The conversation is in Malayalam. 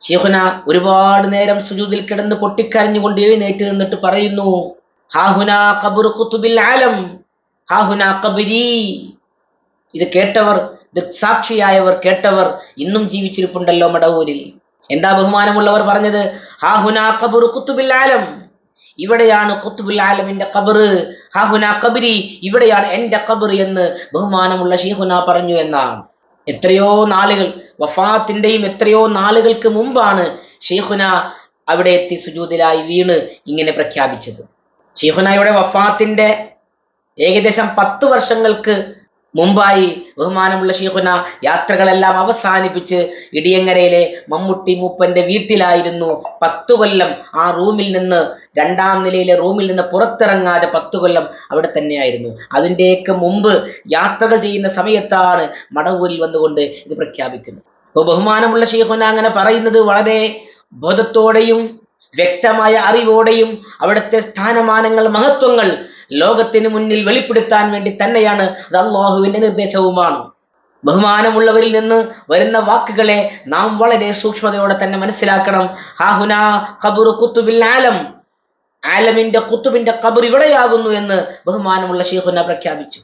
ശൈഖുന ഒരുപാട് നേരം സുജൂദിൽ കിടന്ന് പൊട്ടിക്കരഞ്ഞുകൊണ്ട് എഴുന്നേറ്റ് നിന്നിട്ട് പറയുന്നു, ഹാഹുനാ ഖബ്റു ഖുത്ബിൽ ആലം, ഹാഹുനാ ഖബ്രി. ഇത് കേട്ടവർ, ദൃക്സാക്ഷിയായവർ, കേട്ടവർ ഇന്നും ജീവിച്ചിരിപ്പുണ്ടല്ലോ മടവൂരിൽ. എന്താ ബഹുമാനമുള്ളവർ പറഞ്ഞത്? ഹാഹുനാ ഖബ്റു ഖുത്ബിൽ ആലം, ഇവിടെയാണ് ഖുത്ബുൽ ആലമിന്റെ ഖബർ. ഹാഹുനാ ഖബ്രി, ഇവിടെയാണ് എന്റെ ഖബർ എന്ന് ബഹുമാനമുള്ള ശൈഖുന പറഞ്ഞു എന്നാണ്. എത്രയോ നാളുകൾ, വഫാത്തിന്റെയും എത്രയോ നാളുകൾക്ക് മുമ്പാണ് ശൈഖുന അവിടെ എത്തി സുജൂദിലായി വീണ് ഇങ്ങനെ പ്രഖ്യാപിച്ചത്. ശൈഖുനയുടെ വഫാത്തിന്റെ ഏകദേശം 10 വർഷങ്ങൾക്ക് മുമ്പായി ബഹുമാനമുള്ള ശൈഖുന യാത്രകളെല്ലാം അവസാനിപ്പിച്ച് ഇടിയങ്ങരയിലെ മമ്മൂട്ടി മൂപ്പന്റെ വീട്ടിലായിരുന്നു 10 കൊല്ലം. ആ റൂമിൽ നിന്ന്, 2ാം നിലയിലെ റൂമിൽ നിന്ന് പുറത്തിറങ്ങാതെ 10 കൊല്ലം അവിടെ തന്നെയായിരുന്നു. അതിൻ്റെയൊക്കെ മുമ്പ് യാത്രകൾ ചെയ്യുന്ന സമയത്താണ് മടവൂരിൽ വന്നുകൊണ്ട് ഇത് പ്രഖ്യാപിക്കുന്നത്. അപ്പോൾ ബഹുമാനമുള്ള ശൈഖുന അങ്ങനെ പറയുന്നത് വളരെ ബോധത്തോടെയും വ്യക്തമായ അറിവോടെയും അവിടുത്തെ സ്ഥാനമാനങ്ങൾ, മഹത്വങ്ങൾ ലോകത്തിന് മുന്നിൽ വെളിപ്പെടുത്താൻ വേണ്ടി തന്നെയാണ്. അത് അല്ലാഹുവിന്റെ നിർദ്ദേശവുമാണ്. ബഹുമാനമുള്ളവരിൽ നിന്ന് വരുന്ന വാക്കുകളെ നാം വളരെ സൂക്ഷ്മതയോടെ തന്നെ മനസ്സിലാക്കണം. ഹാഹുനാ ഖബ്റു ഖുത്ബിൽ ആലം, ആലമിന്റെ ഖുത്ബിന്റെ ഖബർ ഇവിടെയാകുന്നു എന്ന് ബഹുമാനമുള്ള ശൈഖുന പ്രഖ്യാപിച്ചു.